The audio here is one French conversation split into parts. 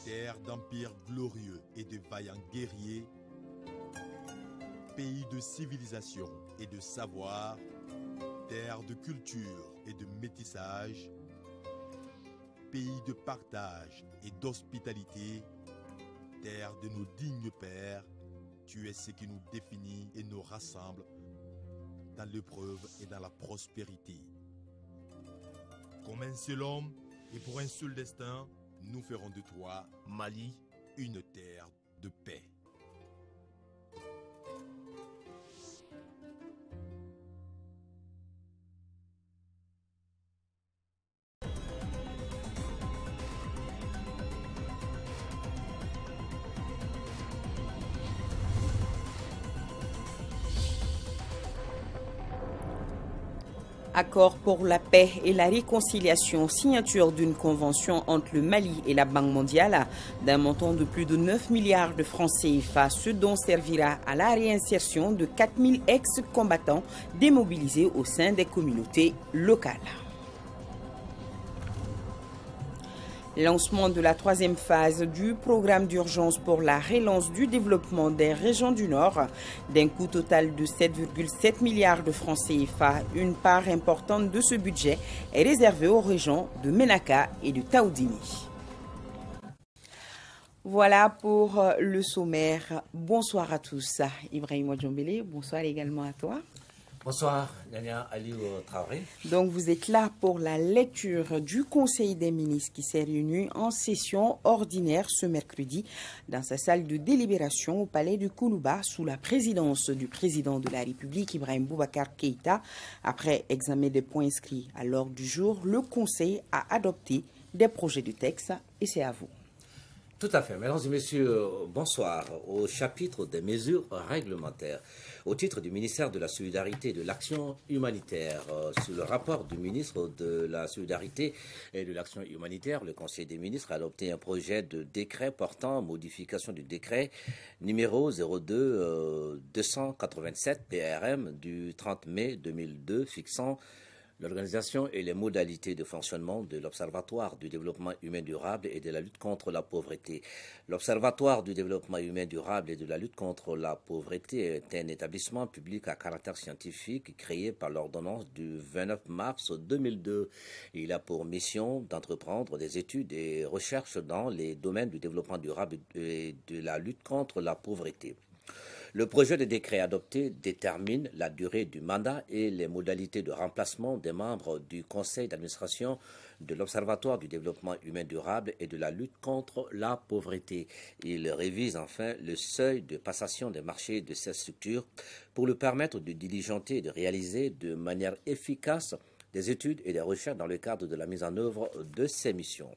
Terre d'empires glorieux et de vaillants guerriers, pays de civilisation et de savoir, terre de culture et de métissage, pays de partage et d'hospitalité, terre de nos dignes pères, tu es ce qui nous définit et nous rassemble dans l'épreuve et dans la prospérité. Comme un seul homme et pour un seul destin, nous ferons de toi, Mali, une terre de paix. Accord pour la paix et la réconciliation, signature d'une convention entre le Mali et la Banque mondiale d'un montant de plus de 9 milliards de francs CFA, ce dont servira à la réinsertion de 4000 ex-combattants démobilisés au sein des communautés locales. Lancement de la troisième phase du programme d'urgence pour la relance du développement des régions du Nord. D'un coût total de 7,7 milliards de francs CFA, une part importante de ce budget est réservée aux régions de Ménaka et de Taoudini. Voilà pour le sommaire. Bonsoir à tous. Ibrahim Djombele, bonsoir également à toi. Bonsoir, Dania Aliou Traoré. Donc, vous êtes là pour la lecture du Conseil des ministres qui s'est réuni en session ordinaire ce mercredi dans sa salle de délibération au palais du Koulouba sous la présidence du président de la République, Ibrahim Boubacar Keïta. Après examen des points inscrits à l'ordre du jour, le Conseil a adopté des projets de texte et c'est à vous. Tout à fait. Mesdames et messieurs, bonsoir. Au chapitre des mesures réglementaires, au titre du ministère de la Solidarité et de l'Action humanitaire, sous le rapport du ministre de la Solidarité et de l'Action humanitaire, le Conseil des ministres a adopté un projet de décret portant modification du décret numéro 02-287 PRM du 30 mai 2002 fixant l'organisation et les modalités de fonctionnement de l'Observatoire du développement humain durable et de la lutte contre la pauvreté. L'Observatoire du développement humain durable et de la lutte contre la pauvreté est un établissement public à caractère scientifique créé par l'ordonnance du 29 mars 2002. Il a pour mission d'entreprendre des études et recherches dans les domaines du développement durable et de la lutte contre la pauvreté. Le projet de décret adopté détermine la durée du mandat et les modalités de remplacement des membres du conseil d'administration de l'Observatoire du développement humain durable et de la lutte contre la pauvreté. Il révise enfin le seuil de passation des marchés de cette structure pour lui permettre de diligenter et de réaliser de manière efficace des études et des recherches dans le cadre de la mise en œuvre de ses missions.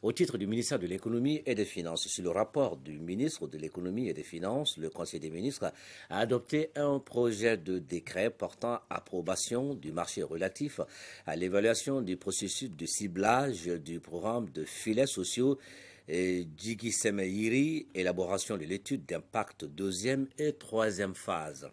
Au titre du ministère de l'Économie et des Finances, sur le rapport du ministre de l'Économie et des Finances, le Conseil des ministres a adopté un projet de décret portant approbation du marché relatif à l'évaluation du processus de ciblage du programme de filets sociaux et Djigi Semeiri, élaboration de l'étude d'impact deuxième et troisième phase.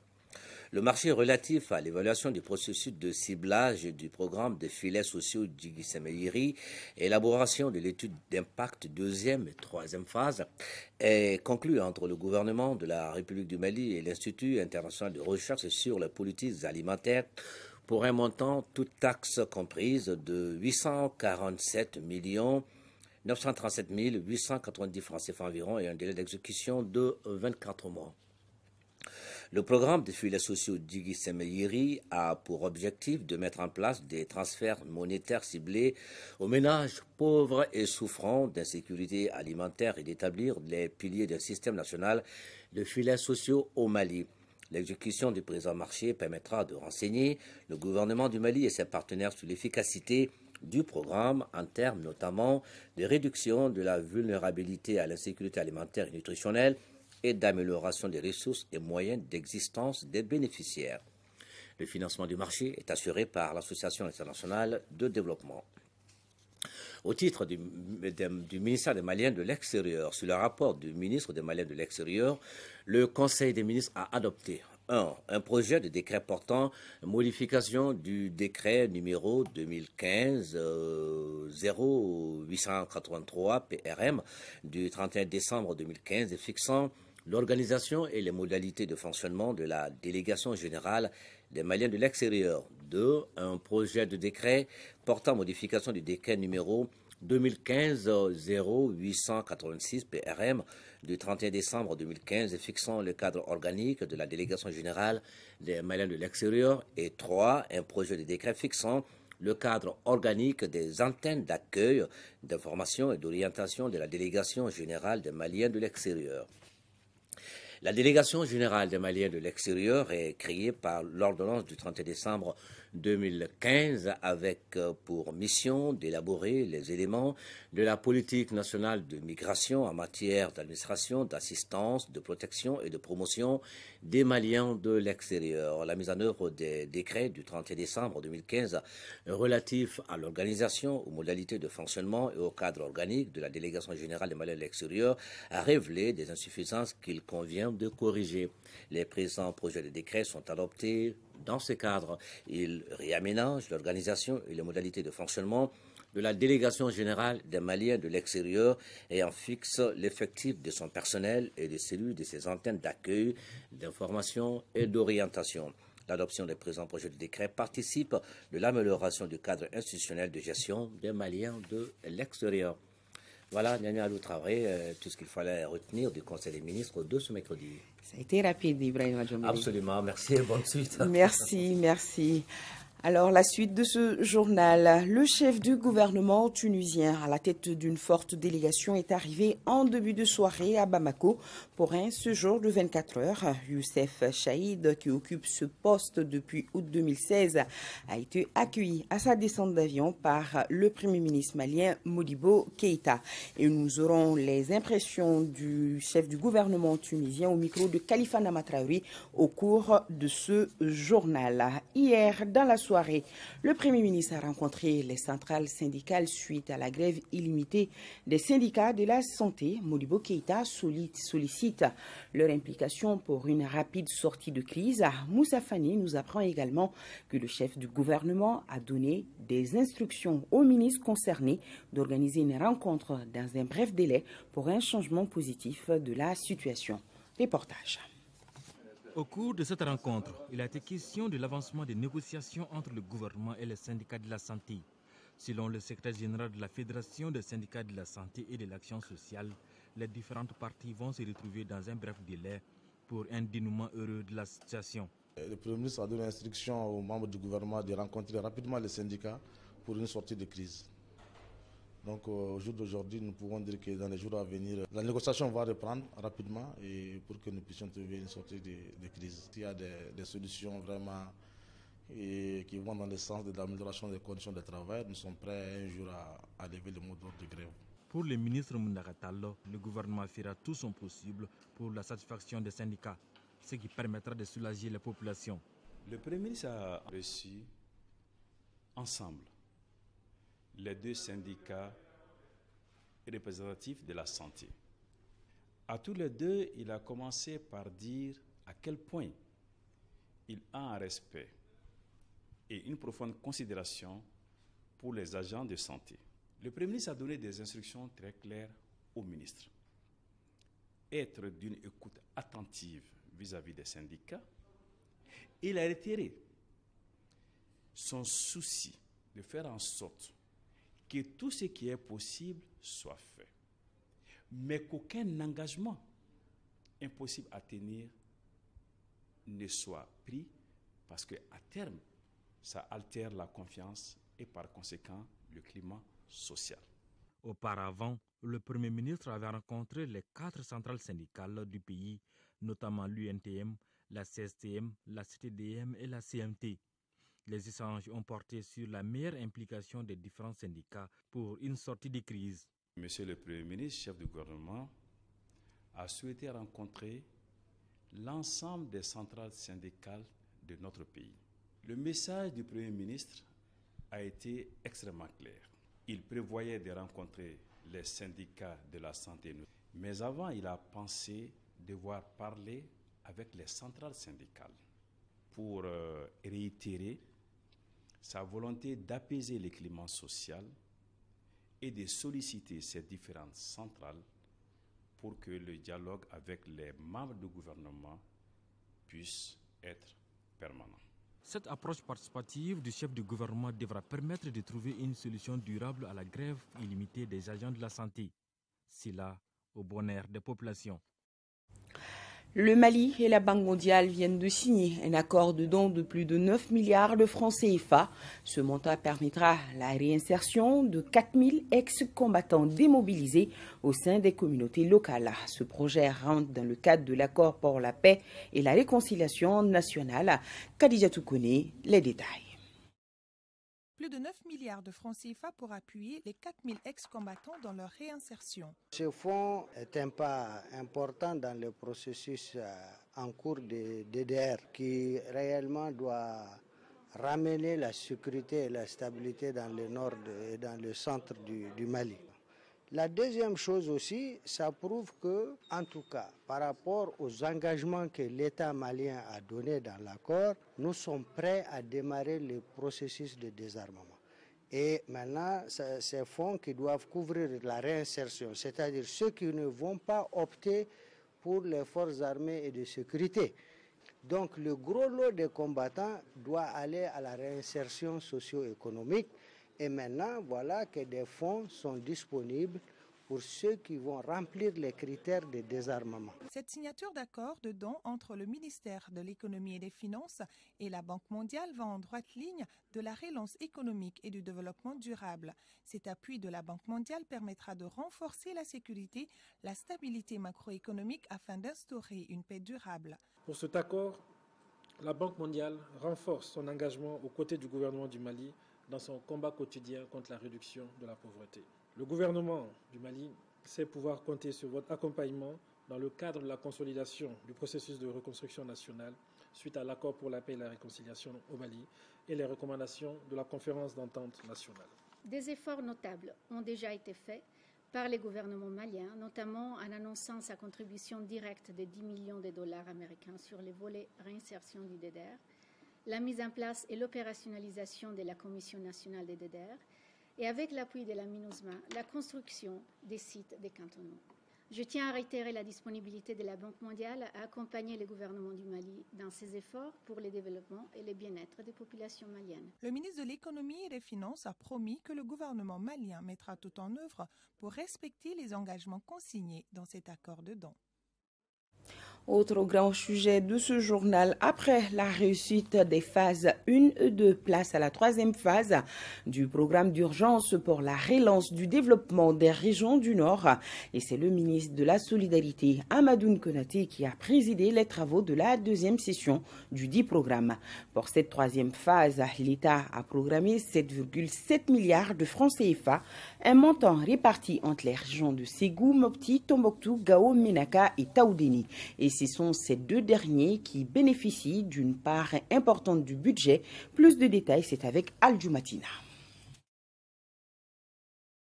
Le marché relatif à l'évaluation du processus de ciblage du programme de filets sociaux Djigi Semeiri, élaboration de l'étude d'impact deuxième et troisième phase, est conclu entre le gouvernement de la République du Mali et l'Institut international de recherche sur les politiques alimentaires pour un montant, toute taxe comprise, de 847 937 890 francs CFA environ et un délai d'exécution de 24 mois. Le programme de filets sociaux Djigi Semeiri a pour objectif de mettre en place des transferts monétaires ciblés aux ménages pauvres et souffrant d'insécurité alimentaire et d'établir les piliers d'un système national de filets sociaux au Mali. L'exécution du présent marché permettra de renseigner le gouvernement du Mali et ses partenaires sur l'efficacité du programme en termes notamment de réduction de la vulnérabilité à l'insécurité alimentaire et nutritionnelle et d'amélioration des ressources et moyens d'existence des bénéficiaires. Le financement du marché est assuré par l'Association internationale de développement. Au titre du ministère des Maliens de l'extérieur, sur le rapport du ministre des Maliens de l'extérieur, le Conseil des ministres a adopté 1. Un projet de décret portant modification du décret numéro 2015-0883 PRM du 31 décembre 2015 et fixant l'organisation et les modalités de fonctionnement de la délégation générale des Maliens de l'extérieur. 2. Un projet de décret portant modification du décret numéro 2015-0886 PRM du 31 décembre 2015 et fixant le cadre organique de la délégation générale des Maliens de l'extérieur. Et 3. Un projet de décret fixant le cadre organique des antennes d'accueil, d'information et d'orientation de la délégation générale des Maliens de l'extérieur. La délégation générale des Maliens de l'extérieur est créée par l'ordonnance du 31 décembre 2015 avec pour mission d'élaborer les éléments de la politique nationale de migration en matière d'administration, d'assistance, de protection et de promotion des Maliens de l'extérieur. La mise en œuvre des décrets du 31 décembre 2015 relatifs à l'organisation, aux modalités de fonctionnement et au cadre organique de la délégation générale des Maliens de l'extérieur a révélé des insuffisances qu'il convient de corriger. Les présents projets de décrets sont adoptés dans ce cadre. Ils réaménagent l'organisation et les modalités de fonctionnement de la délégation générale des Maliens de l'extérieur et en fixe l'effectif de son personnel et des cellules de ses antennes d'accueil, d'information et d'orientation. L'adoption des présents projets de décret participe de l'amélioration du cadre institutionnel de gestion des Maliens de l'extérieur. Voilà, Nyanya Alou Traoré, tout ce qu'il fallait retenir du Conseil des ministres de ce mercredi. Ça a été rapide, Ibrahim Adjomari. Absolument, merci et bonne suite. Merci, merci. Alors, la suite de ce journal. Le chef du gouvernement tunisien, à la tête d'une forte délégation, est arrivé en début de soirée à Bamako pour un séjour de 24 heures. Youssef Chaïd, qui occupe ce poste depuis août 2016, a été accueilli à sa descente d'avion par le Premier ministre malien Modibo Keïta. Et nous aurons les impressions du chef du gouvernement tunisien au micro de Khalifa Namatraoui au cours de ce journal. Hier, dans la soirée, le Premier ministre a rencontré les centrales syndicales suite à la grève illimitée des syndicats de la santé. Modibo Keïta sollicite leur implication pour une rapide sortie de crise. Moussa Fani nous apprend également que le chef du gouvernement a donné des instructions aux ministres concernés d'organiser une rencontre dans un bref délai pour un changement positif de la situation. Reportage. Au cours de cette rencontre, il a été question de l'avancement des négociations entre le gouvernement et les syndicats de la santé. Selon le secrétaire général de la Fédération des syndicats de la santé et de l'action sociale, les différentes parties vont se retrouver dans un bref délai pour un dénouement heureux de la situation. Le Premier ministre a donné l'instruction aux membres du gouvernement de rencontrer rapidement les syndicats pour une sortie de crise. Donc au jour d'aujourd'hui, nous pouvons dire que dans les jours à venir, la négociation va reprendre rapidement et pour que nous puissions trouver une sortie de crise. Il y a des solutions vraiment qui vont dans le sens de l'amélioration des conditions de travail. Nous sommes prêts un jour à lever le mot d'ordre de grève. Pour le ministre Moundagatalo, le gouvernement fera tout son possible pour la satisfaction des syndicats, ce qui permettra de soulager les populations. Le Premier ministre a reçu ensemble les deux syndicats représentatifs de la santé. À tous les deux, il a commencé par dire à quel point il a un respect et une profonde considération pour les agents de santé. Le Premier ministre a donné des instructions très claires au ministre. Être d'une écoute attentive vis-à-vis des syndicats. Il a réitéré son souci de faire en sorte que tout ce qui est possible soit fait, mais qu'aucun engagement impossible à tenir ne soit pris parce qu'à terme, ça altère la confiance et par conséquent le climat social. Auparavant, le Premier ministre avait rencontré les 4 centrales syndicales du pays, notamment l'UNTM, la CSTM, la CTDM et la CMT. Les échanges ont porté sur la meilleure implication des différents syndicats pour une sortie de crise. Monsieur le Premier ministre, chef du gouvernement, a souhaité rencontrer l'ensemble des centrales syndicales de notre pays. Le message du Premier ministre a été extrêmement clair. Il prévoyait de rencontrer les syndicats de la santé. Mais avant, il a pensé devoir parler avec les centrales syndicales pour réitérer sa volonté d'apaiser le climat social et de solliciter ces différentes centrales pour que le dialogue avec les membres du gouvernement puisse être permanent. Cette approche participative du chef du gouvernement devra permettre de trouver une solution durable à la grève illimitée des agents de la santé. C'est là au bonheur des populations. Le Mali et la Banque mondiale viennent de signer un accord de don de plus de 9 milliards de francs CFA. Ce montant permettra la réinsertion de 4000 ex-combattants démobilisés au sein des communautés locales. Ce projet rentre dans le cadre de l'accord pour la paix et la réconciliation nationale. Khadija Toukouné, les détails. Plus de 9 milliards de francs CFA pour appuyer les 4000 ex-combattants dans leur réinsertion. Ce fonds est un pas important dans le processus en cours de DDR qui réellement doit ramener la sécurité et la stabilité dans le nord et dans le centre du Mali. La deuxième chose aussi, ça prouve que, en tout cas, par rapport aux engagements que l'État malien a donnés dans l'accord, nous sommes prêts à démarrer le processus de désarmement. Et maintenant, ces fonds qui doivent couvrir la réinsertion, c'est-à-dire ceux qui ne vont pas opter pour les forces armées et de sécurité. Donc le gros lot des combattants doit aller à la réinsertion socio-économique. Et maintenant, voilà que des fonds sont disponibles pour ceux qui vont remplir les critères de désarmement. Cette signature d'accord de don entre le ministère de l'Économie et des Finances et la Banque mondiale va en droite ligne de la relance économique et du développement durable. Cet appui de la Banque mondiale permettra de renforcer la sécurité, la stabilité macroéconomique afin d'instaurer une paix durable. Pour cet accord, la Banque mondiale renforce son engagement aux côtés du gouvernement du Mali dans son combat quotidien contre la réduction de la pauvreté. Le gouvernement du Mali sait pouvoir compter sur votre accompagnement dans le cadre de la consolidation du processus de reconstruction nationale suite à l'accord pour la paix et la réconciliation au Mali et les recommandations de la conférence d'entente nationale. Des efforts notables ont déjà été faits par les gouvernements maliens, notamment en annonçant sa contribution directe de 10 millions de dollars américains sur les volets réinsertion du DDR, la mise en place et l'opérationnalisation de la Commission nationale des DDR et avec l'appui de la MINUSMA, la construction des sites de cantonnement. Je tiens à réitérer la disponibilité de la Banque mondiale à accompagner le gouvernement du Mali dans ses efforts pour le développement et le bien-être des populations maliennes. Le ministre de l'Économie et des Finances a promis que le gouvernement malien mettra tout en œuvre pour respecter les engagements consignés dans cet accord de don. Autre grand sujet de ce journal, après la réussite des phases 1 et 2, place à la troisième phase du programme d'urgence pour la relance du développement des régions du Nord. Et c'est le ministre de la Solidarité, Amadoune Konaté, qui a présidé les travaux de la deuxième session du dit programme. Pour cette troisième phase, l'État a programmé 7,7 milliards de francs CFA, un montant réparti entre les régions de Ségou, Mopti, Tombouctou, Gao, Ménaka et Taoudéni. Et ce sont ces deux derniers qui bénéficient d'une part importante du budget. Plus de détails, c'est avec Al Jumatina.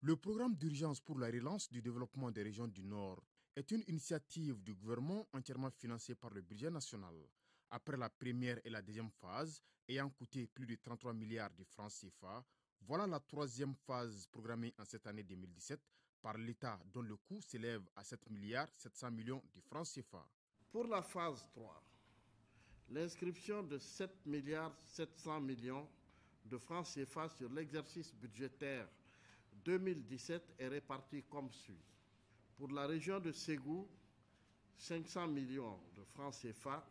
Le programme d'urgence pour la relance du développement des régions du Nord est une initiative du gouvernement entièrement financée par le budget national. Après la première et la deuxième phase, ayant coûté plus de 33 milliards de francs CFA, voilà la troisième phase programmée en cette année 2017 par l'État, dont le coût s'élève à 7 milliards 700 millions de francs CFA. Pour la phase 3, l'inscription de 7 milliards 700 millions de francs CFA sur l'exercice budgétaire 2017 est répartie comme suit. Pour la région de Ségou, 500 millions de francs CFA.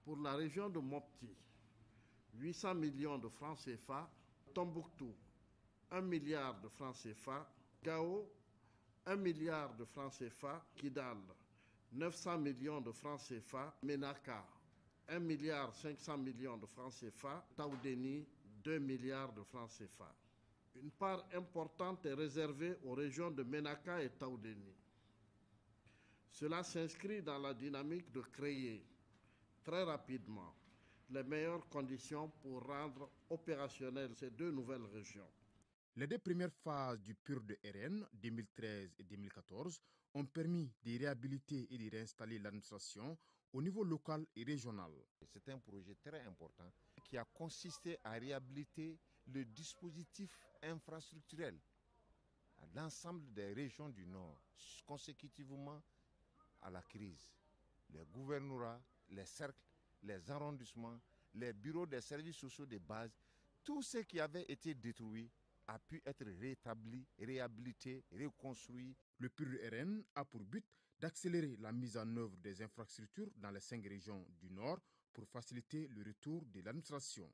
Pour la région de Mopti, 800 millions de francs CFA. Tombouctou, 1 milliard de francs CFA. Gao, 1 milliard de francs CFA. Kidal, 900 millions de francs CFA. Ménaka, 1 milliard 500 millions de francs CFA. Taoudéni, 2 milliards de francs CFA. Une part importante est réservée aux régions de Ménaka et Taoudéni. Cela s'inscrit dans la dynamique de créer très rapidement les meilleures conditions pour rendre opérationnelles ces deux nouvelles régions. Les deux premières phases du PUR de RN, 2013 et 2014, ont permis de réhabiliter et de réinstaller l'administration au niveau local et régional. C'est un projet très important qui a consisté à réhabiliter le dispositif infrastructurel à l'ensemble des régions du Nord, consécutivement à la crise. Les gouvernorats, les cercles, les arrondissements, les bureaux des services sociaux de base, tout ce qui avait été détruit a pu être rétabli, réhabilité, reconstruit. Le PUR-RN a pour but d'accélérer la mise en œuvre des infrastructures dans les 5 régions du Nord pour faciliter le retour de l'administration.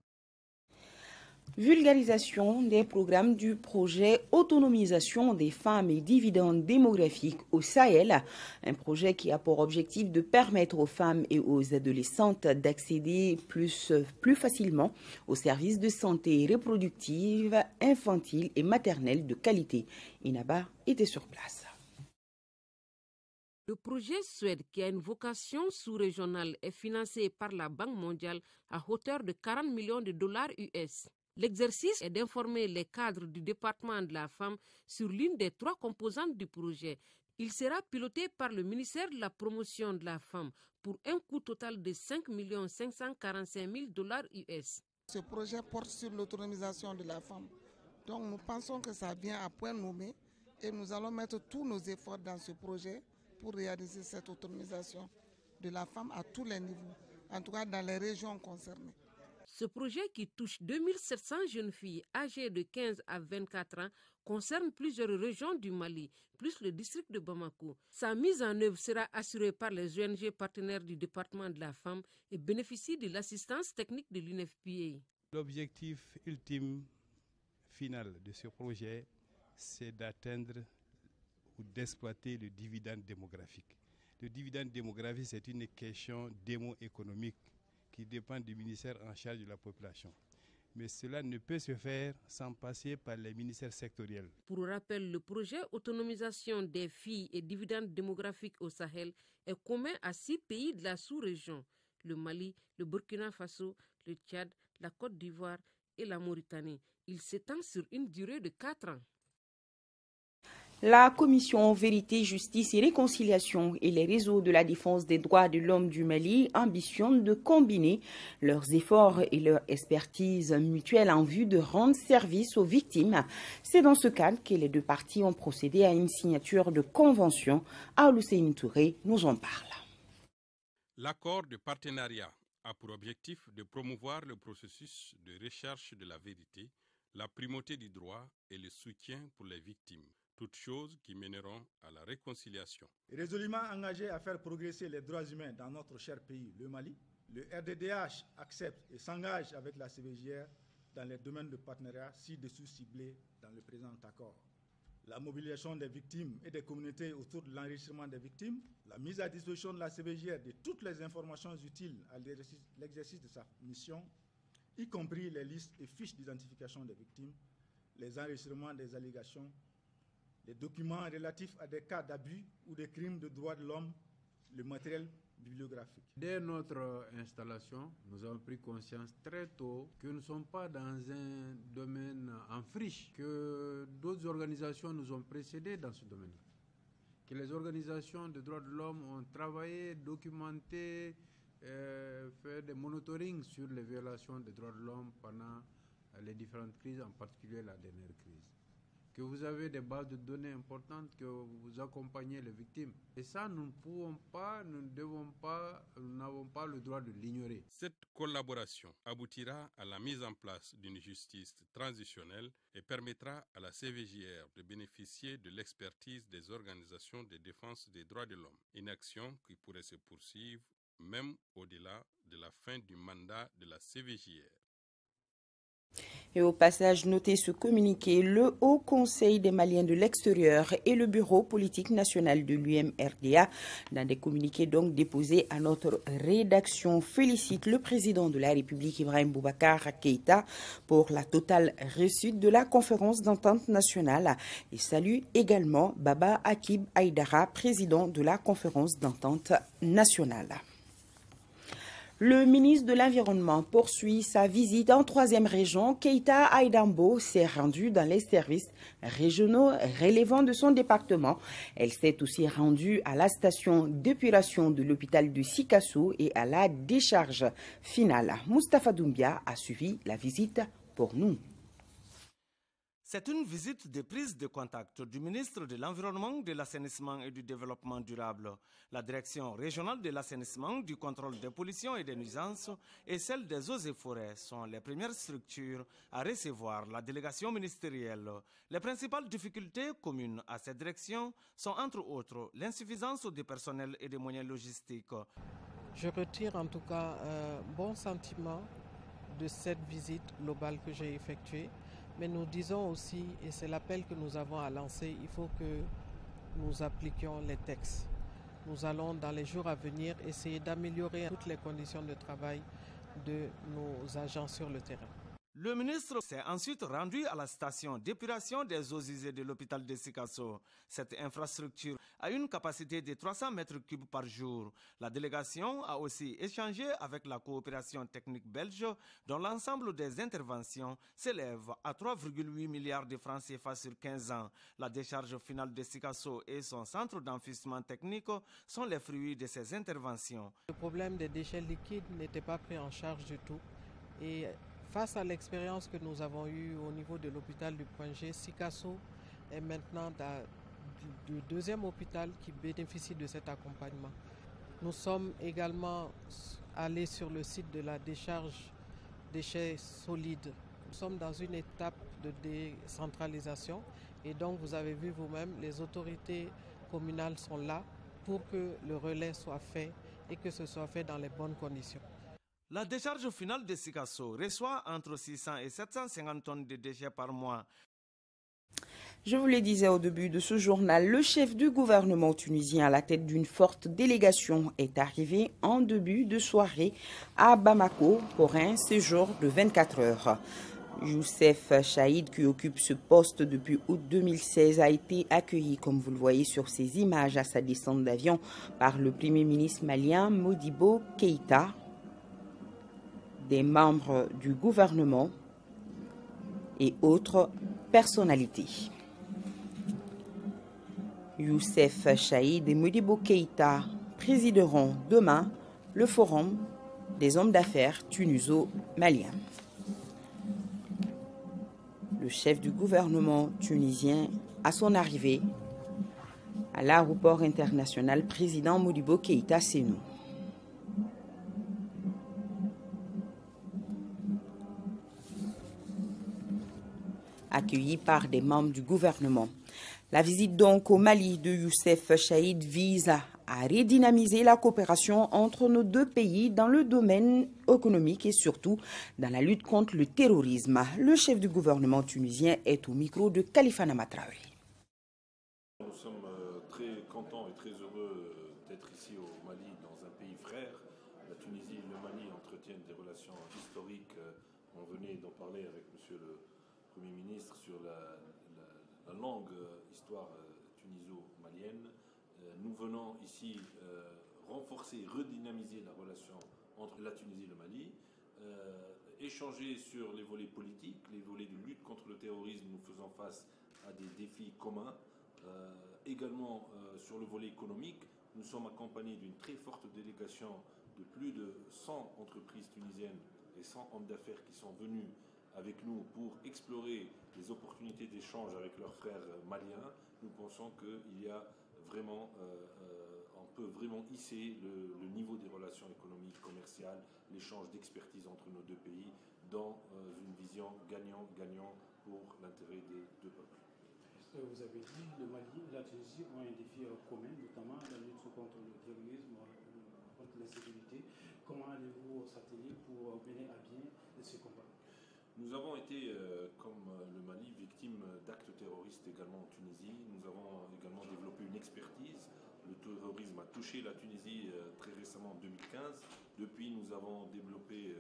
Vulgarisation des programmes du projet Autonomisation des femmes et dividendes démographiques au Sahel, un projet qui a pour objectif de permettre aux femmes et aux adolescentes d'accéder plus facilement aux services de santé reproductive, infantile et maternelle de qualité. Inaba était sur place. Le projet Suède, qui a une vocation sous-régionale, est financé par la Banque mondiale à hauteur de 40 millions de dollars US. L'exercice est d'informer les cadres du département de la femme sur l'une des 3 composantes du projet. Il sera piloté par le ministère de la Promotion de la Femme pour un coût total de 5 545 000 dollars US. Ce projet porte sur l'autonomisation de la femme. Donc nous pensons que ça vient à point nommé et nous allons mettre tous nos efforts dans ce projet pour réaliser cette autonomisation de la femme à tous les niveaux, en tout cas dans les régions concernées. Ce projet, qui touche 2700 jeunes filles âgées de 15 à 24 ans, concerne plusieurs régions du Mali, plus le district de Bamako. Sa mise en œuvre sera assurée par les ONG partenaires du département de la femme et bénéficie de l'assistance technique de l'UNFPA. L'objectif ultime final de ce projet, c'est d'atteindre ou d'exploiter le dividende démographique. Le dividende démographique, c'est une question démo-économique qui dépend du ministère en charge de la population. Mais cela ne peut se faire sans passer par les ministères sectoriels. Pour rappel, le projet Autonomisation des filles et dividendes démographiques au Sahel est commun à 6 pays de la sous-région, le Mali, le Burkina Faso, le Tchad, la Côte d'Ivoire et la Mauritanie. Il s'étend sur une durée de 4 ans. La Commission Vérité, Justice et Réconciliation et les réseaux de la défense des droits de l'homme du Mali ambitionnent de combiner leurs efforts et leur expertise mutuelle en vue de rendre service aux victimes. C'est dans ce cadre que les 2 parties ont procédé à une signature de convention. Aoulousseine Touré nous en parle. L'accord de partenariat a pour objectif de promouvoir le processus de recherche de la vérité, la primauté du droit et le soutien pour les victimes. Toutes choses qui mèneront à la réconciliation. Résolument engagé à faire progresser les droits humains dans notre cher pays, le Mali, le RDDH accepte et s'engage avec la CVJR dans les domaines de partenariat ci-dessous ciblés dans le présent accord. La mobilisation des victimes et des communautés autour de l'enrichissement des victimes, la mise à disposition de la CVJR de toutes les informations utiles à l'exercice de sa mission, y compris les listes et fiches d'identification des victimes, les enregistrements des allégations, les documents relatifs à des cas d'abus ou de crimes de droits de l'homme, le matériel bibliographique. Dès notre installation, nous avons pris conscience très tôt que nous ne sommes pas dans un domaine en friche, que d'autres organisations nous ont précédés dans ce domaine, que les organisations de droits de l'homme ont travaillé, documenté, fait des monitoring sur les violations des droits de l'homme pendant les différentes crises, en particulier la dernière crise. Que vous avez des bases de données importantes, que vous accompagnez les victimes. Et ça, nous ne pouvons pas, nous ne devons pas, nous n'avons pas le droit de l'ignorer. Cette collaboration aboutira à la mise en place d'une justice transitionnelle et permettra à la CVJR de bénéficier de l'expertise des organisations de défense des droits de l'homme. Une action qui pourrait se poursuivre même au-delà de la fin du mandat de la CVJR. Et au passage, notez ce communiqué, le Haut Conseil des Maliens de l'extérieur et le Bureau politique national de l'UMRDA, dans des communiqués donc déposés à notre rédaction, félicitent le président de la République, Ibrahim Boubacar Keïta, pour la totale réussite de la conférence d'entente nationale et salue également Baba Akib Aïdara, président de la conférence d'entente nationale. Le ministre de l'Environnement poursuit sa visite en 3e région. Keïta Aïdambo s'est rendue dans les services régionaux relevant de son département. Elle s'est aussi rendue à la station d'épuration de l'hôpital de Sikasso et à la décharge finale. Moustapha Doumbia a suivi la visite pour nous. C'est une visite de prise de contact du ministre de l'Environnement, de l'Assainissement et du Développement durable. La direction régionale de l'assainissement, du contrôle des pollutions et des nuisances et celle des eaux et forêts sont les premières structures à recevoir la délégation ministérielle. Les principales difficultés communes à cette direction sont entre autres l'insuffisance du personnel et des moyens logistiques. Je retire en tout cas un bon sentiment de cette visite globale que j'ai effectuée. Mais nous disons aussi, et c'est l'appel que nous avons à lancer, il faut que nous appliquions les textes. Nous allons dans les jours à venir essayer d'améliorer toutes les conditions de travail de nos agents sur le terrain. Le ministre s'est ensuite rendu à la station d'épuration des eaux usées de l'hôpital de Sikasso. Cette infrastructure a une capacité de 300 mètres cubes par jour. La délégation a aussi échangé avec la coopération technique belge dont l'ensemble des interventions s'élève à 3,8 milliards de francs CFA sur 15 ans. La décharge finale de Sikasso et son centre d'enfouissement technique sont les fruits de ces interventions. Le problème des déchets liquides n'était pas pris en charge du tout. Et face à l'expérience que nous avons eue au niveau de l'hôpital du Point G, Sikasso est maintenant le deuxième hôpital qui bénéficie de cet accompagnement. Nous sommes également allés sur le site de la décharge déchets solides. Nous sommes dans une étape de décentralisation et donc vous avez vu vous-même, les autorités communales sont là pour que le relais soit fait et que ce soit fait dans les bonnes conditions. La décharge finale de Sikasso reçoit entre 600 et 750 tonnes de déchets par mois. Je vous le disais au début de ce journal, le chef du gouvernement tunisien à la tête d'une forte délégation est arrivé en début de soirée à Bamako pour un séjour de 24 heures. Youssef Chaïd, qui occupe ce poste depuis août 2016, a été accueilli, comme vous le voyez sur ces images, à sa descente d'avion par le premier ministre malien Modibo Keïta, des membres du gouvernement et autres personnalités. Youssef Chaïd et Modibo Keïta présideront demain le forum des hommes d'affaires tuniso-maliens. Le chef du gouvernement tunisien, à son arrivée à l'aéroport international président Modibo Keïta Sénou. Accueilli par des membres du gouvernement. La visite donc au Mali de Youssef Chaïd vise à redynamiser la coopération entre nos deux pays dans le domaine économique et surtout dans la lutte contre le terrorisme. Le chef du gouvernement tunisien est au micro de Khalifa Namatraoui. Nous sommes très contents et très heureux d'être ici au Mali, dans un pays frère. La Tunisie et le Mali entretiennent des relations historiques. On venait d'en parler avec monsieur le Premier ministre sur la longue histoire tuniso-malienne. Nous venons ici renforcer, redynamiser la relation entre la Tunisie et le Mali, échanger sur les volets politiques, les volets de lutte contre le terrorisme, nous faisons face à des défis communs. Également sur le volet économique, nous sommes accompagnés d'une très forte délégation de plus de 100 entreprises tunisiennes et 100 hommes d'affaires qui sont venus avec nous pour explorer les opportunités d'échange avec leurs frères maliens. Nous pensons qu'il y a vraiment, on peut vraiment hisser le niveau des relations économiques, commerciales, l'échange d'expertise entre nos deux pays dans une vision gagnant-gagnant pour l'intérêt des deux peuples. Vous avez dit que le Mali et la Tunisie ont un défi commun, notamment la lutte contre le terrorisme, contre l'insécurité. Comment allez-vous s'atteler pour mener à bien ce combat? Nous avons été, comme le Mali, victimes d'actes terroristes également en Tunisie. Nous avons également développé une expertise. Le terrorisme a touché la Tunisie très récemment en 2015. Depuis, nous avons développé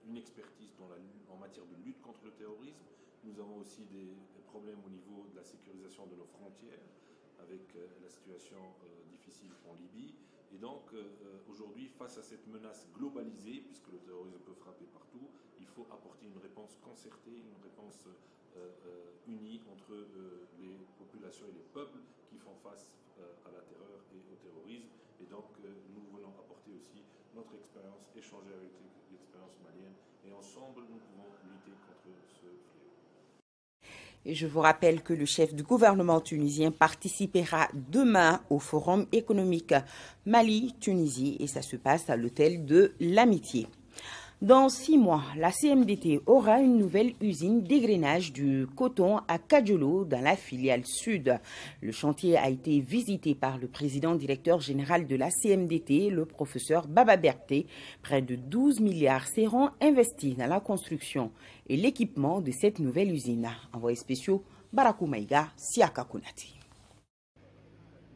une expertise en matière de lutte contre le terrorisme. Nous avons aussi des problèmes au niveau de la sécurisation de nos frontières, avec la situation difficile en Libye. Et donc, aujourd'hui, face à cette menace globalisée, puisque le terrorisme peut frapper partout, il faut apporter une réponse concertée, une réponse unie entre les populations et les peuples qui font face à la terreur et au terrorisme. Et donc, nous voulons apporter aussi notre expérience, échanger avec l'expérience malienne, et ensemble, nous pouvons lutter contre ce fléau. Et je vous rappelle que le chef du gouvernement tunisien participera demain au forum économique Mali-Tunisie et ça se passe à l'hôtel de l'Amitié. Dans 6 mois, la CMDT aura une nouvelle usine d'égrenage du coton à Kadjolo dans la filiale sud. Le chantier a été visité par le président directeur général de la CMDT, le professeur Baba Berté. Près de 12 milliards seront investis dans la construction et l'équipement de cette nouvelle usine. Envoyé spéciaux, Barakou Maïga, Siaka Konati.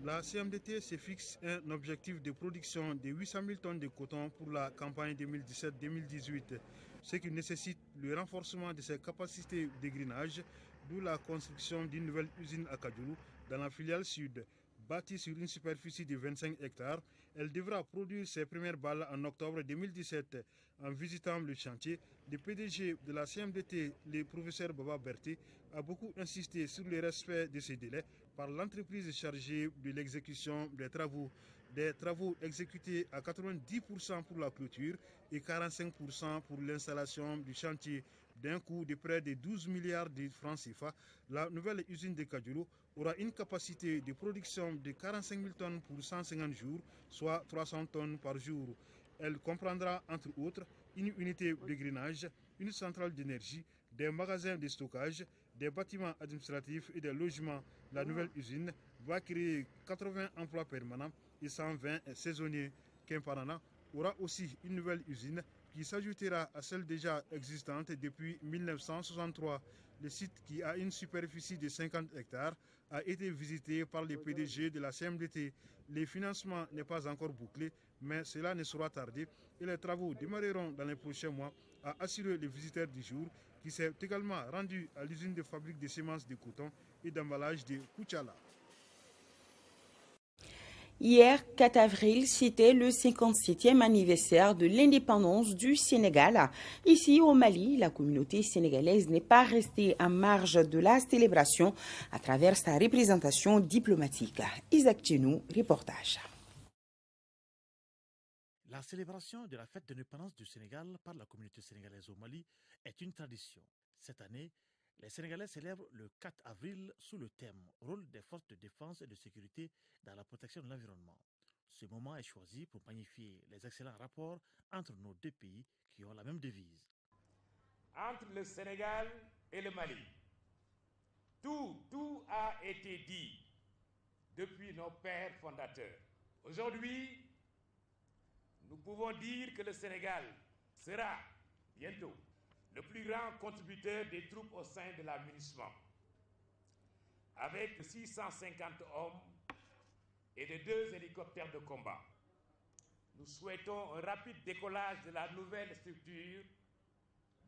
La CMDT se fixe un objectif de production de 800 000 tonnes de coton pour la campagne 2017-2018, ce qui nécessite le renforcement de ses capacités d'égrenage, d'où la construction d'une nouvelle usine à Kadjoulou dans la filiale sud. Bâtie sur une superficie de 25 hectares, elle devra produire ses premières balles en octobre 2017. En visitant le chantier, le PDG de la CMDT, le professeur Baba Berté, a beaucoup insisté sur le respect de ces délais par l'entreprise chargée de l'exécution des travaux exécutés à 90% pour la clôture et 45% pour l'installation du chantier. D'un coût de près de 12 milliards de francs CFA, la nouvelle usine de Kadjoulou aura une capacité de production de 45 000 tonnes pour 150 jours, soit 300 tonnes par jour. Elle comprendra entre autres une unité d'égrenage, une centrale d'énergie, des magasins de stockage, des bâtiments administratifs et des logements. La nouvelle usine va créer 80 emplois permanents et 120 saisonniers. Kemparana aura aussi une nouvelle usine qui s'ajoutera à celle déjà existante depuis 1963. Le site, qui a une superficie de 50 hectares, a été visité par les PDG de la CMDT. Le financement n'est pas encore bouclé, mais cela ne sera tardé et les travaux démarreront dans les prochains mois, a assuré le visiteur du jour, qui s'est également rendu à l'usine de fabrique de semences de coton et d'emballage de Kouchala. Hier, 4 avril, c'était le 57e anniversaire de l'indépendance du Sénégal. Ici, au Mali, la communauté sénégalaise n'est pas restée en marge de la célébration à travers sa représentation diplomatique. Isaac Tchenou, reportage. La célébration de la fête d'indépendance du Sénégal par la communauté sénégalaise au Mali est une tradition. Cette année, les Sénégalais célèbrent le 4 avril sous le thème « Rôle des forces de défense et de sécurité dans la protection de l'environnement ». Ce moment est choisi pour magnifier les excellents rapports entre nos deux pays qui ont la même devise. Entre le Sénégal et le Mali, tout a été dit depuis nos pères fondateurs. Aujourd'hui, nous pouvons dire que le Sénégal sera bientôt le plus grand contributeur des troupes au sein de la MINUSMA, avec 650 hommes et de 2 hélicoptères de combat. Nous souhaitons un rapide décollage de la nouvelle structure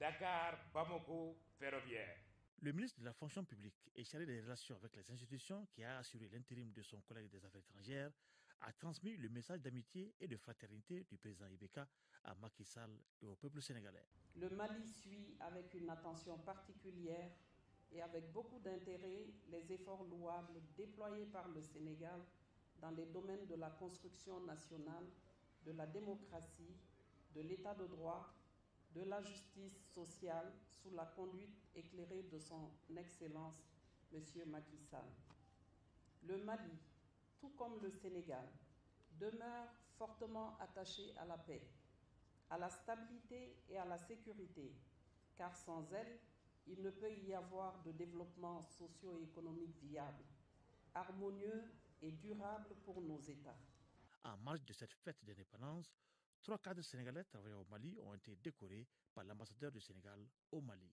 Dakar-Bamako ferroviaire. Le ministre de la fonction publique et chargé des relations avec les institutions, qui a assuré l'intérim de son collègue des affaires étrangères, a transmis le message d'amitié et de fraternité du président Ibeka à Macky Sall et au peuple sénégalais. Le Mali suit avec une attention particulière et avec beaucoup d'intérêt les efforts louables déployés par le Sénégal dans les domaines de la construction nationale, de la démocratie, de l'état de droit, de la justice sociale sous la conduite éclairée de son Excellence, M. Macky Sall. Le Mali, tout comme le Sénégal, demeure fortement attaché à la paix, à la stabilité et à la sécurité, car sans elle, il ne peut y avoir de développement socio-économique viable, harmonieux et durable pour nos États. En marge de cette fête d'indépendance, 3 cadres sénégalais travaillant au Mali ont été décorés par l'ambassadeur du Sénégal au Mali.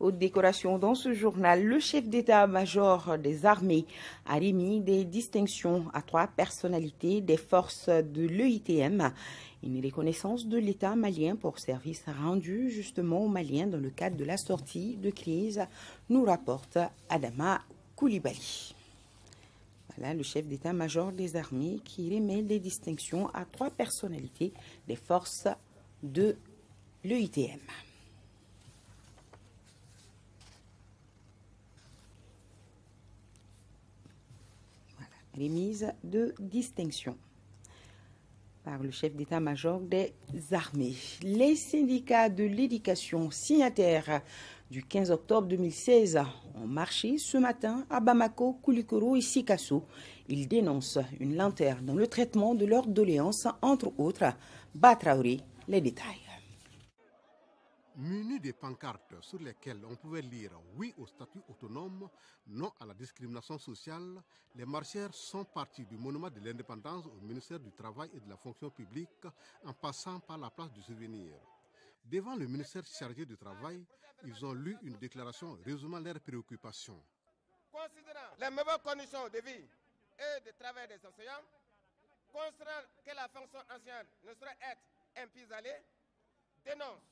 Haute décoration dans ce journal, le chef d'état-major des armées a remis des distinctions à 3 personnalités des forces de l'EITM. Une reconnaissance de l'État malien pour service rendu justement aux Maliens dans le cadre de la sortie de crise, nous rapporte Adama Koulibaly. Voilà le chef d'état-major des armées qui remet des distinctions à 3 personnalités des forces de l'EITM. Voilà, remise de distinction par le chef d'état-major des armées. Les syndicats de l'éducation signataires du 15 octobre 2016 ont marché ce matin à Bamako, Koulikoro et Sikasso. Ils dénoncent une lenteur dans le traitement de leurs doléances, entre autres. Batraoré, les détails. Munis des pancartes sur lesquelles on pouvait lire « Oui au statut autonome, non à la discrimination sociale », les marcheurs sont partis du monument de l'indépendance au ministère du Travail et de la fonction publique en passant par la place du souvenir. Devant le ministère chargé du Travail, ils ont lu une déclaration résumant leurs préoccupations. Considérant les mauvaises conditions de vie et de travail des enseignants, considérant que la fonction enseignante ne saurait être emprisonnée, dénonce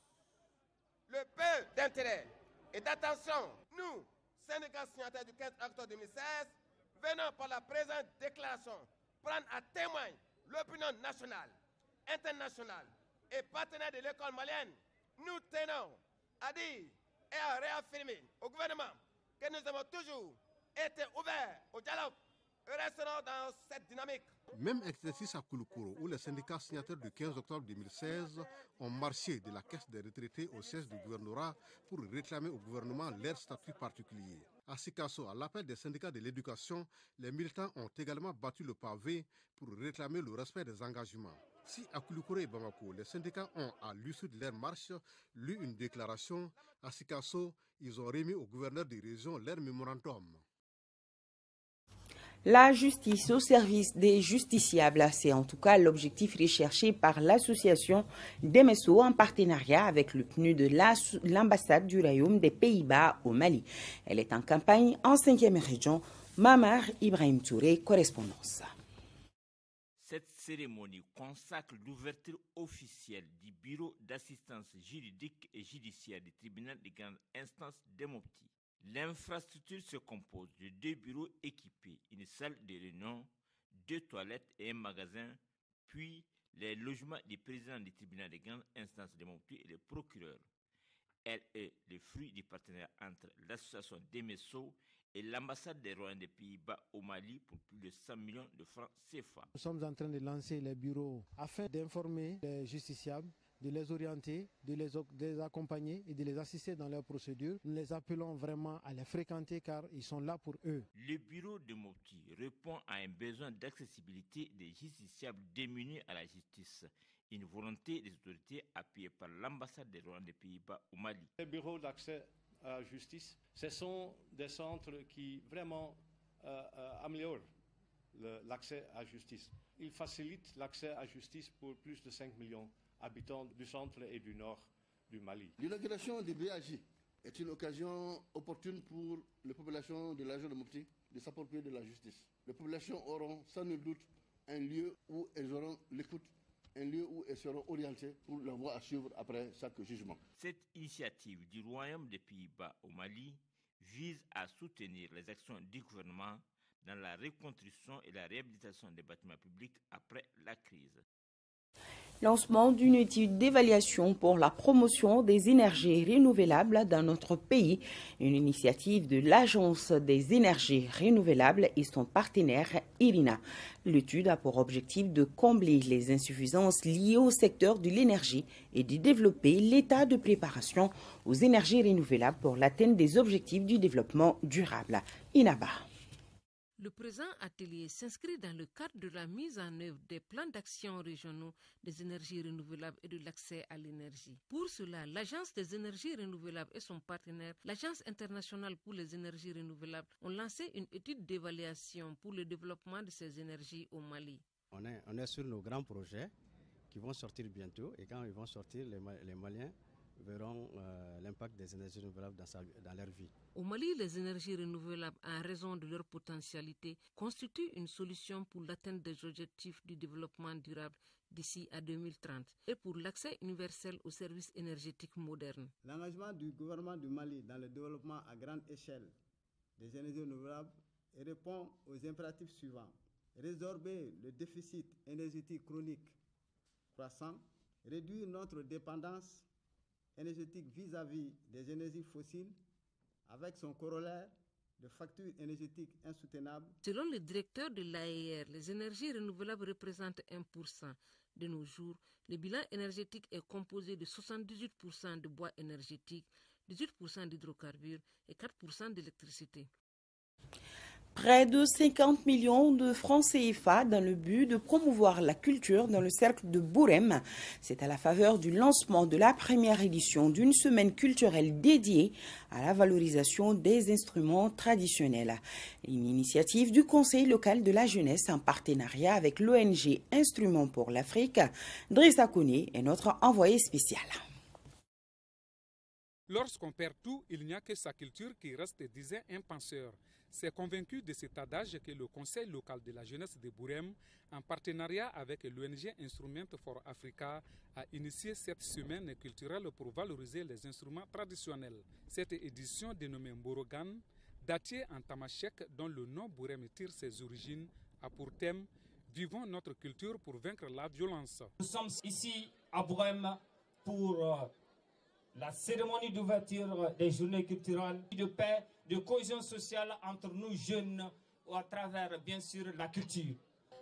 le peu d'intérêt et d'attention. Nous, syndicats signataires du 15 octobre 2016, venons par la présente déclaration prendre à témoin l'opinion nationale, internationale et partenaire de l'école malienne. Nous tenons à dire et à réaffirmer au gouvernement que nous avons toujours été ouverts au dialogue et resterons dans cette dynamique. Même exercice à Koulikoro, où les syndicats signataires du 15 octobre 2016 ont marché de la caisse des retraités au siège du gouvernorat pour réclamer au gouvernement leur statut particulier. À Sikasso, à l'appel des syndicats de l'éducation, les militants ont également battu le pavé pour réclamer le respect des engagements. Si à Koulikoro et Bamako, les syndicats ont, à l'issue de leur marche, lu une déclaration, à Sikasso, ils ont remis au gouverneur des régions leur mémorandum. La justice au service des justiciables, c'est en tout cas l'objectif recherché par l'association Demesso en partenariat avec le PNUD de l'ambassade du Royaume des Pays-Bas au Mali. Elle est en campagne en 5e région. Mamar Ibrahim Touré, correspondance. Cette cérémonie consacre l'ouverture officielle du bureau d'assistance juridique et judiciaire du tribunal de grande instance de Mopti. L'infrastructure se compose de 2 bureaux équipés, une salle de réunion, 2 toilettes et un magasin, puis les logements du président du tribunal de grande instance de Mopti et le procureur. Elle est le fruit du partenariat entre l'association Demesso et l'ambassade des Royaumes des Pays-Bas au Mali pour plus de 100 millions de francs CFA. Nous sommes en train de lancer les bureaux afin d'informer les justiciables, de les orienter, de les accompagner et de les assister dans leurs procédures. Nous les appelons vraiment à les fréquenter car ils sont là pour eux. Le bureau de Mopti répond à un besoin d'accessibilité des justiciables démunis à la justice, une volonté des autorités appuyée par l'ambassade des Royaumes des Pays-Bas au Mali. Les bureaux d'accès à la justice, ce sont des centres qui vraiment améliorent l'accès à la justice. Ils facilitent l'accès à la justice pour plus de 5 millions habitants du centre et du nord du Mali. L'inauguration du BAJ est une occasion opportune pour les populations de la région de Mopti de s'approprier de la justice. Les populations auront sans nul doute un lieu où elles auront l'écoute, un lieu où elles seront orientées pour la voie à suivre après chaque jugement. Cette initiative du Royaume des Pays-Bas au Mali vise à soutenir les actions du gouvernement dans la reconstruction et la réhabilitation des bâtiments publics après la crise. Lancement d'une étude d'évaluation pour la promotion des énergies renouvelables dans notre pays, une initiative de l'Agence des énergies renouvelables et son partenaire IRINA. L'étude a pour objectif de combler les insuffisances liées au secteur de l'énergie et de développer l'état de préparation aux énergies renouvelables pour l'atteinte des objectifs du développement durable. INABA. Le présent atelier s'inscrit dans le cadre de la mise en œuvre des plans d'action régionaux des énergies renouvelables et de l'accès à l'énergie. Pour cela, l'Agence des énergies renouvelables et son partenaire, l'Agence internationale pour les énergies renouvelables, ont lancé une étude d'évaluation pour le développement de ces énergies au Mali. On est sur nos grands projets qui vont sortir bientôt et quand ils vont sortir, les Maliens verront l'impact des énergies renouvelables dans leur vie. Au Mali, les énergies renouvelables, en raison de leur potentialité, constituent une solution pour l'atteinte des objectifs du développement durable d'ici à 2030 et pour l'accès universel aux services énergétiques modernes. L'engagement du gouvernement du Mali dans le développement à grande échelle des énergies renouvelables répond aux impératifs suivants. Résorber le déficit énergétique chronique croissant, réduire notre dépendance énergétique vis-à-vis des énergies fossiles avec son corollaire de factures énergétiques insoutenables. Selon le directeur de l'AER, les énergies renouvelables représentent 1%. De nos jours, le bilan énergétique est composé de 78% de bois énergétique, 18% d'hydrocarbures et 4% d'électricité. Près de 50 millions de francs CFA dans le but de promouvoir la culture dans le cercle de Bourem. C'est à la faveur du lancement de la première édition d'une semaine culturelle dédiée à la valorisation des instruments traditionnels. Une initiative du Conseil local de la jeunesse en partenariat avec l'ONG Instruments pour l'Afrique. Drissa Kone est notre envoyé spécial. Lorsqu'on perd tout, il n'y a que sa culture qui reste, disait un penseur. C'est convaincu de cet adage que le Conseil local de la jeunesse de Bourem, en partenariat avec l'ONG Instruments for Africa, a initié cette semaine culturelle pour valoriser les instruments traditionnels. Cette édition dénommée Mborogan, datée en tamashek dont le nom Bourem tire ses origines, a pour thème « Vivons notre culture pour vaincre la violence ». Nous sommes ici à Bourem pour la cérémonie d'ouverture des journées culturelles de paix, de cohésion sociale entre nous jeunes à travers bien sûr la culture.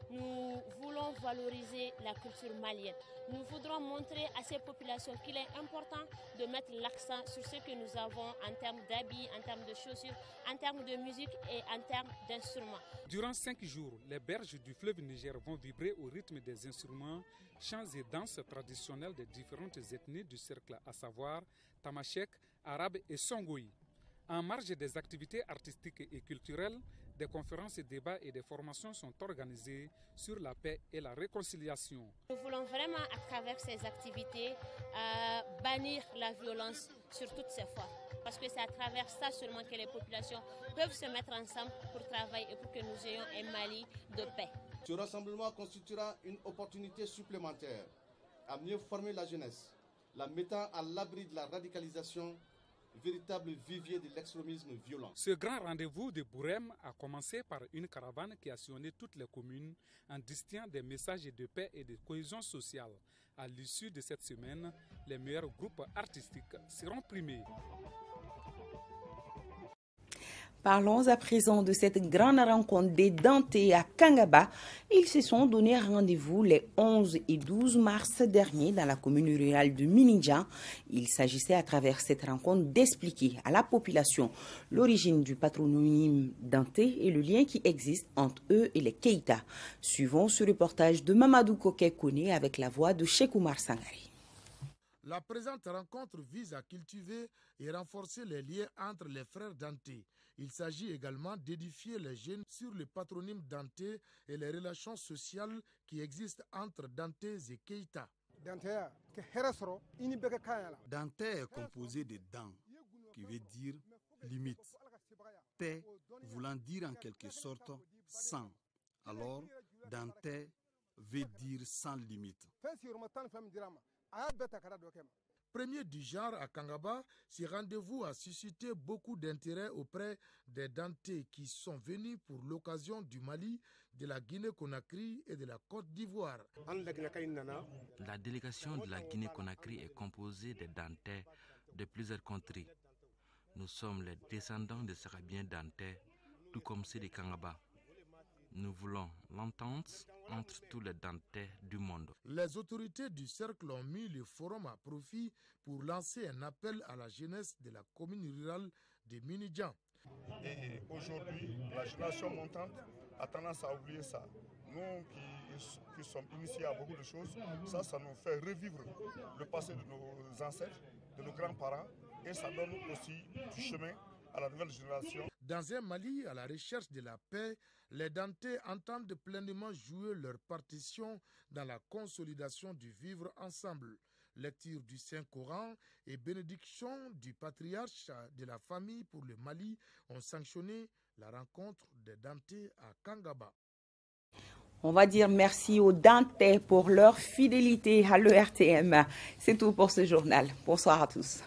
Nous voulons valoriser la culture malienne. Nous voudrons montrer à ces populations qu'il est important de mettre l'accent sur ce que nous avons en termes d'habits, en termes de chaussures, en termes de musique et en termes d'instruments. Durant 5 jours, les berges du fleuve Niger vont vibrer au rythme des instruments, chants et danses traditionnelles des différentes ethnies du cercle, à savoir tamashek, arabe et songoï. En marge des activités artistiques et culturelles, des conférences, débats et des formations sont organisées sur la paix et la réconciliation. Nous voulons vraiment, à travers ces activités, bannir la violence sur toutes ces fois. Parce que c'est à travers ça seulement que les populations peuvent se mettre ensemble pour travailler et pour que nous ayons un Mali de paix. Ce rassemblement constituera une opportunité supplémentaire à mieux former la jeunesse, la mettant à l'abri de la radicalisation, véritable vivier de l'extrémisme violent. Ce grand rendez-vous de Bourem a commencé par une caravane qui a sillonné toutes les communes en distillant des messages de paix et de cohésion sociale. À l'issue de cette semaine, les meilleurs groupes artistiques seront primés. Parlons à présent de cette grande rencontre des Dantais à Kangaba. Ils se sont donné rendez-vous les 11 et 12 mars dernier dans la commune rurale de Minidjan. Il s'agissait à travers cette rencontre d'expliquer à la population l'origine du patronyme Dantais et le lien qui existe entre eux et les Keïta. Suivons ce reportage de Mamadou Koké-Kone avec la voix de Cheikh Oumar Sangari. La présente rencontre vise à cultiver et renforcer les liens entre les frères Dantais. Il s'agit également d'édifier les jeunes sur le patronyme Dantais et les relations sociales qui existent entre Dantais et Keïta. Dantais est composé de dents, qui veut dire limite. Tay voulant dire en quelque sorte sans. Alors, Dantais veut dire sans limite. Premier du genre à Kangaba, ce rendez-vous a suscité beaucoup d'intérêt auprès des Dantais qui sont venus pour l'occasion du Mali, de la Guinée-Conakry et de la Côte d'Ivoire. La délégation de la Guinée-Conakry est composée des Dantais de plusieurs contrées. Nous sommes les descendants des Sarabiens Dantais, tout comme ceux de Kangaba. Nous voulons l'entente entre tous les Dantais du monde. Les autorités du cercle ont mis le forum à profit pour lancer un appel à la jeunesse de la commune rurale de Minidjan. Et aujourd'hui, la génération montante a tendance à oublier ça. Nous qui sommes initiés à beaucoup de choses, ça nous fait revivre le passé de nos ancêtres, de nos grands-parents, et ça donne aussi du chemin à la nouvelle génération. Dans un Mali à la recherche de la paix, les Dantais entendent pleinement jouer leur partition dans la consolidation du vivre ensemble. Lecture du Saint-Coran et bénédiction du patriarche de la famille pour le Mali ont sanctionné la rencontre des Dantais à Kangaba. On va dire merci aux Dantais pour leur fidélité à l'ERTM. C'est tout pour ce journal. Bonsoir à tous.